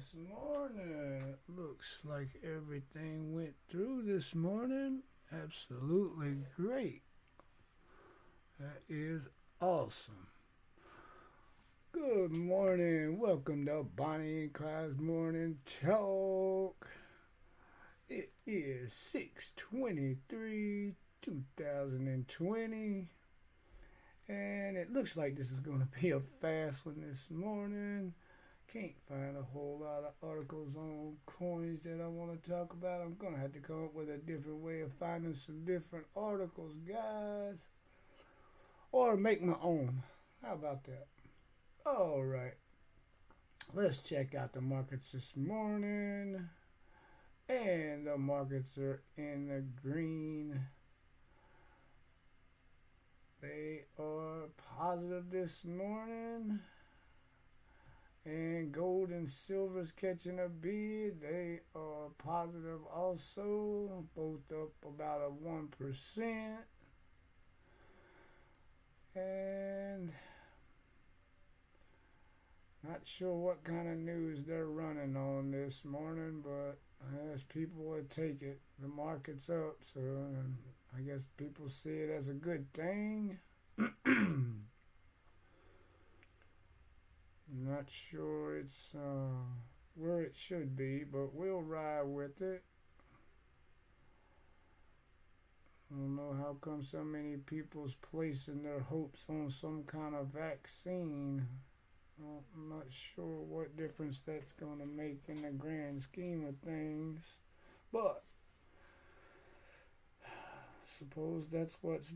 this morning. Looks like everything went through this morning. Absolutely great. That is awesome. Good morning. Welcome to Bonnie and Clyde's Morning Talk. It is 6/23, 2020. And it looks like this is going to be a fast one this morning. Can't find a whole lot of articles on coins that I want to talk about. I'm going to have to come up with a different way of finding some different articles, guys. Or make my own. How about that? All right. Let's check out the markets this morning. And the markets are in the green. They are positive this morning. And gold and silver's catching a bid. They are positive also. Both up about a 1%. And not sure what kind of news they're running on this morning, but I guess people would take it. The market's up, so I guess people see it as a good thing. Not sure it's where it should be, but we'll ride with it. I don't know how come so many people's placing their hopes on some kind of vaccine. I'm not sure what difference that's going to make in the grand scheme of things, but suppose that's what's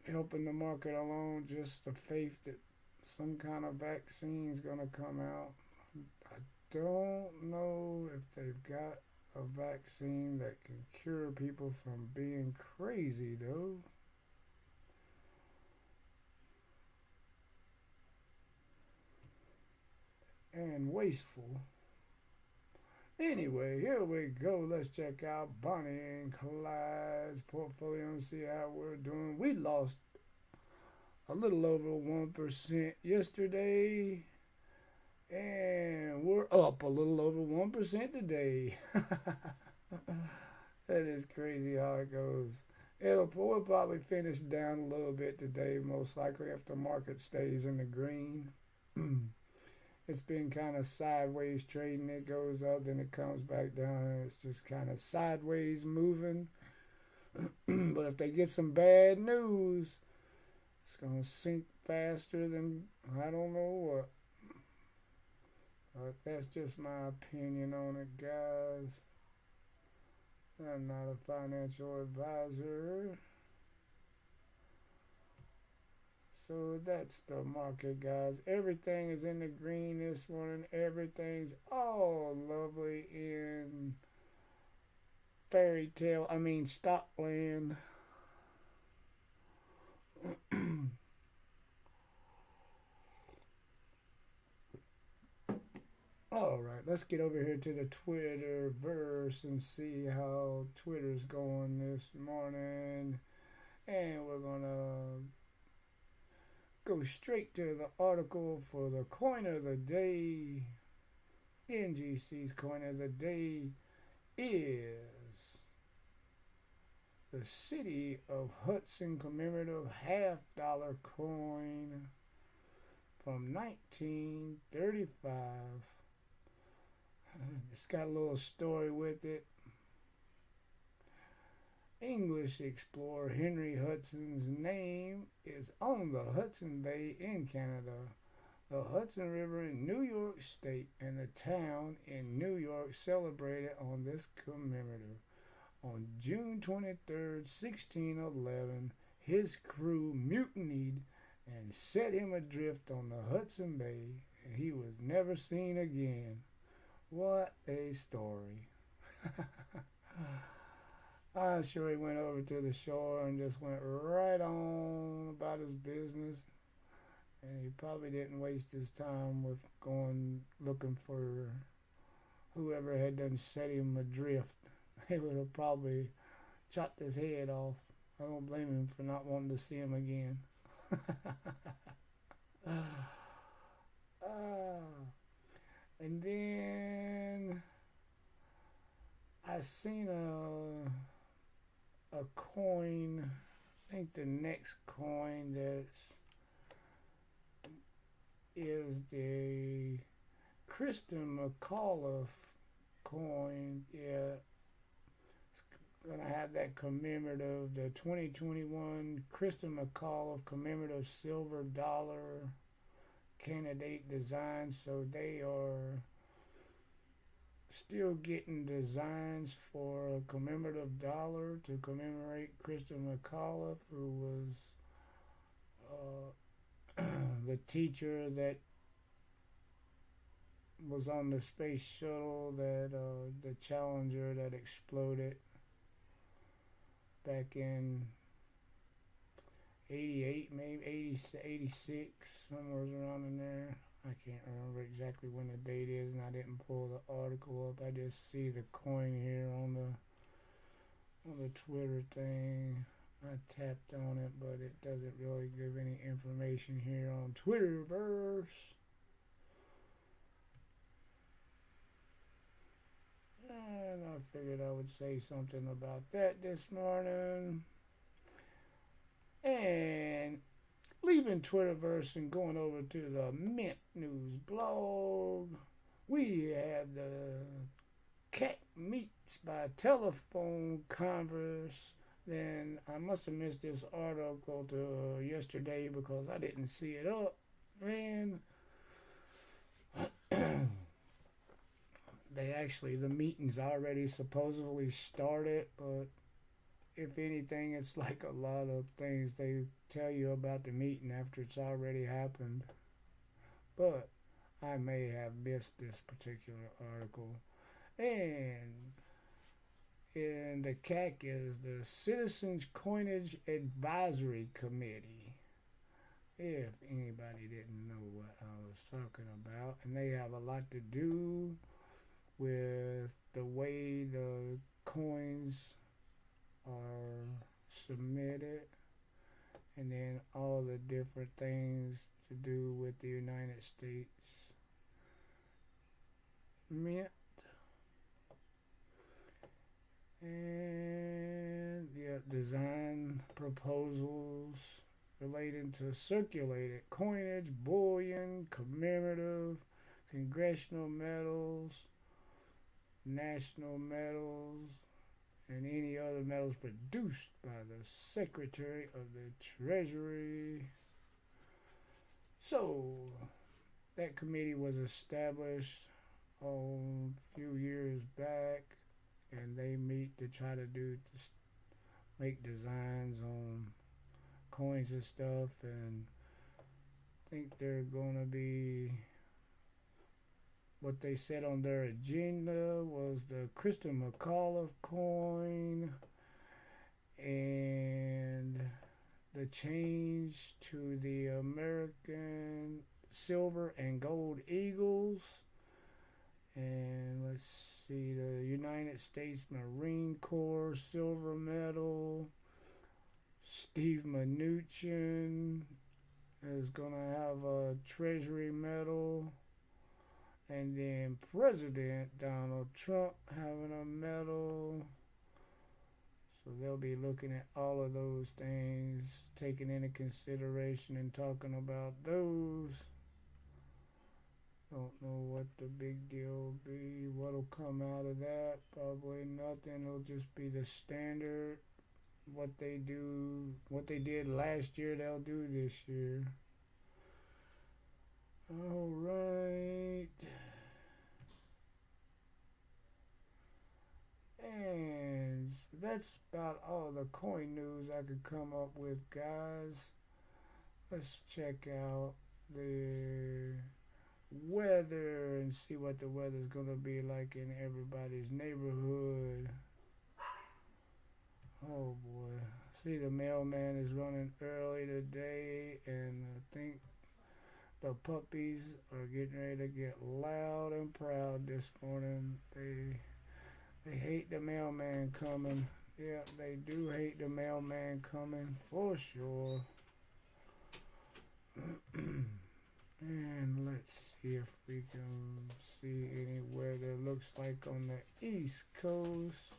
helping the market along, just the faith that some kind of vaccine's going to come out. I don't know if they've got a vaccine that can cure people from being crazy, though. And wasteful. Anyway, here we go. Let's check out Bonnie and Clyde's portfolio and see how we're doing. We lost a little over 1% yesterday, and we're up a little over 1% today. That is crazy how it goes. We'll probably finish down a little bit today, most likely if the market stays in the green. It's been kind of sideways trading. It goes up, then it comes back down, and it's just kind of sideways moving. But if they get some bad news, it's going to sink faster than I don't know what. But that's just my opinion on it, guys. I'm not a financial advisor. So that's the market, guys. Everything is in the green this morning. Everything's all lovely in stockland. All right, let's get over here to the Twitter verse and see how Twitter's going this morning. And we're going to go straight to the article for the coin of the day. NGC's coin of the day is the City of Hudson commemorative $50 coin from 1935. It's got a little story with it. English explorer Henry Hudson's name is on the Hudson Bay in Canada, the Hudson River in New York State, and the town in New York celebrated on this commemorative. On June 23rd, 1611, his crew mutinied and set him adrift on the Hudson Bay, and he was never seen again. What a story. I'm sure he went over to the shore and just went right on about his business. And he probably didn't waste his time with going looking for whoever had done set him adrift. They would have probably chopped his head off. I don't blame him for not wanting to see him again. And then seen a coin. I think the next coin that's is the Kristen McAuliffe coin. Yeah, gonna have that commemorative, the 2021 Kristen McAuliffe commemorative silver dollar candidate design. So they are still getting designs for a commemorative dollar to commemorate Kristen McAuliffe, who was the teacher that was on the space shuttle, that the Challenger that exploded back in 88, maybe 80, 86, somewhere around in there. I can't remember exactly when the date is, and I didn't pull the article up. I just see the coin here on the Twitter thing. I tapped on it, but it doesn't really give any information here on Twitterverse. And I figured I would say something about that this morning. And leaving Twitterverse and going over to the Mint News blog, we have the cat meets by telephone converse. Then I must have missed this article to yesterday because I didn't see it up. And the meeting's already supposedly started, but if anything, it's like a lot of things they tell you about the meeting after it's already happened. But I may have missed this particular article. And the CAC is the Citizens Coinage Advisory Committee. If anybody didn't know what I was talking about. And they have a lot to do with the way the coins are submitted, and then all the different things to do with the United States Mint, and design proposals relating to circulated coinage, bullion, commemorative, congressional medals, national medals, and any other medals produced by the Secretary of the Treasury. So that committee was established a few years back, and they meet to try to make designs on coins and stuff. And I think they're gonna be, what they said on their agenda was the Kristen McAuliffe coin and the change to the American silver and gold eagles. And let's see, the United States Marine Corps silver medal. Steve Mnuchin is going to have a Treasury medal. And then President Donald Trump having a medal. So they'll be looking at all of those things, taking into consideration and talking about those. Don't know what the big deal will be. What'll come out of that? Probably nothing. It'll just be the standard. What they did last year, they'll do this year. All right. And that's about all the coin news I could come up with, guys. Let's check out the weather and see what the weather's going to be like in everybody's neighborhood. Oh boy. See, the mailman is running early today, and I think the puppies are getting ready to get loud and proud this morning. They hate the mailman coming. Yeah, they do hate the mailman coming for sure. And let's see if we can see any weather. Looks looks like on the East Coast.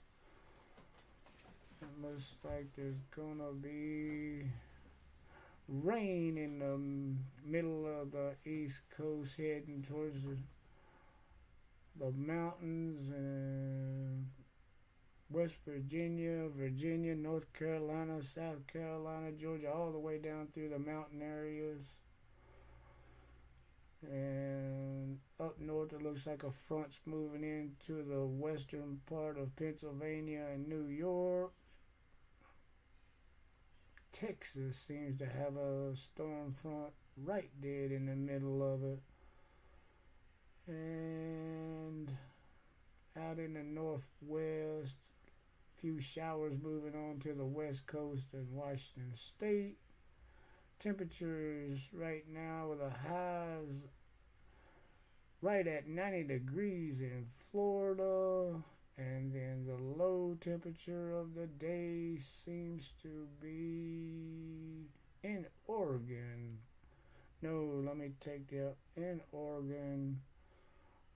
It looks like there's gonna be rain in the middle of the East Coast heading towards the mountains and West Virginia, North Carolina, South Carolina, Georgia, all the way down through the mountain areas. And up north, it looks like a front's moving into the western part of Pennsylvania and New York. Texas seems to have a storm front right dead in the middle of it. And out in the northwest, few showers moving on to the west coast and Washington State. Temperatures right now with the highs right at 90 degrees in Florida, and then the low temperature of the day seems to be in Oregon. No, let me take that. In Oregon,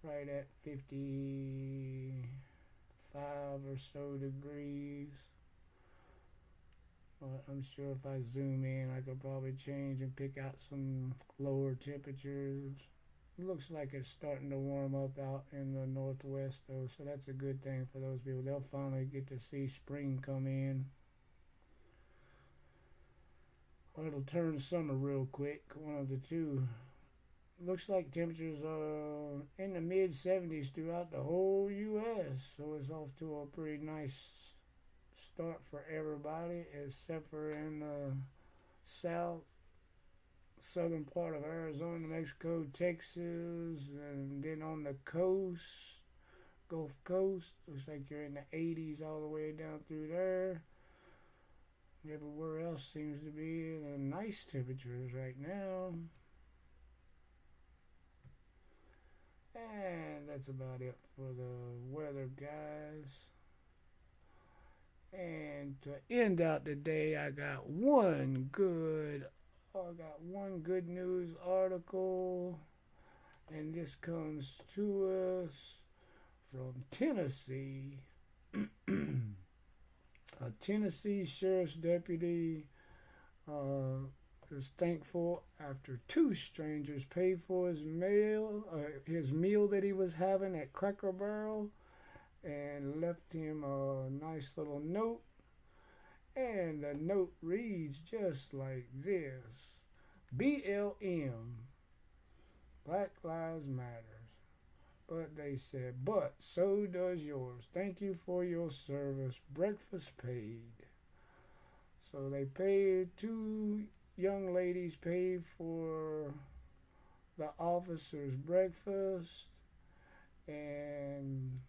right at 55 or so degrees. I'm sure if I zoom in, I could probably change and pick out some lower temperatures. It looks like it's starting to warm up out in the northwest, though, so that's a good thing for those people. They'll finally get to see spring come in. Or it'll turn summer real quick, one of the two. Looks like temperatures are in the mid 70s throughout the whole U.S., so it's off to a pretty nice start for everybody, except for in the southern part of Arizona, Mexico, Texas, and then on the coast, Gulf Coast, looks like you're in the 80s all the way down through there. Everywhere else seems to be in nice temperatures right now. And that's about it for the weather, guys. And to end out the day, I got one good news article, and this comes to us from Tennessee. A Tennessee sheriff's deputy is thankful after two strangers paid for his meal that he was having at Cracker Barrel, and left him a nice little note. And the note reads just like this: BLM, Black Lives Matter. But they said, but so does yours. Thank you for your service. Breakfast paid. So they paid, two young ladies paid for the officer's breakfast, and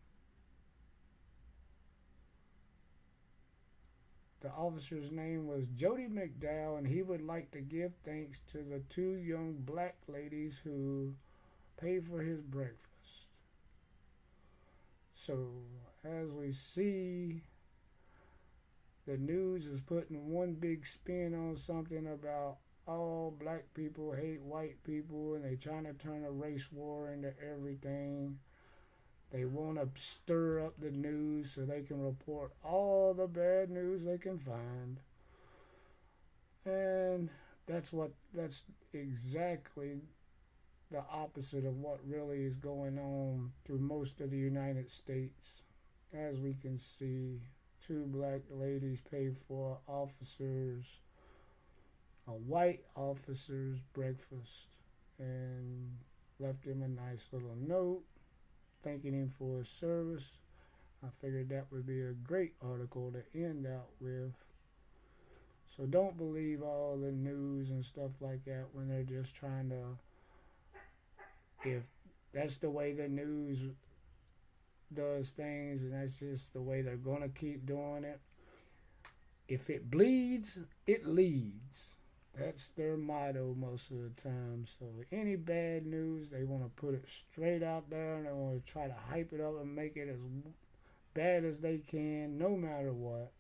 the officer's name was Jody McDowell, and he would like to give thanks to the two young black ladies who paid for his breakfast. So, as we see, the news is putting one big spin on something about all black people hate white people, and they trying to turn a race war into everything. They want to stir up the news so they can report all the bad news they can find. And that's exactly the opposite of what really is going on through most of the United States. As we can see, two black ladies paid for a white officer's breakfast, and left him a nice little note thanking him for his service. I figured that would be a great article to end out with. So don't believe all the news and stuff like that when they're just trying to, if that's the way the news does things and that's just the way they're going to keep doing it. If it bleeds, it leads. That's their motto most of the time. So any bad news, they want to put it straight out there, and they want to try to hype it up and make it as bad as they can, no matter what.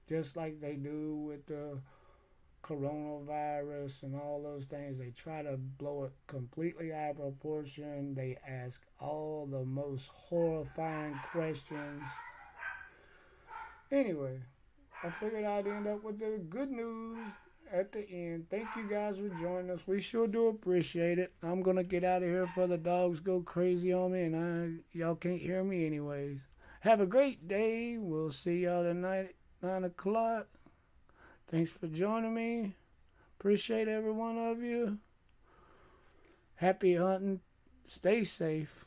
Just like they do with the coronavirus and all those things. They try to blow it completely out of proportion. They ask all the most horrifying questions. Anyway, I figured I'd end up with the good news at the end. Thank you guys for joining us. We sure do appreciate it. I'm going to get out of here before the dogs go crazy on me, and y'all can't hear me anyways. Have a great day. We'll see y'all tonight at 9 o'clock. Thanks for joining me. Appreciate every one of you. Happy hunting. Stay safe.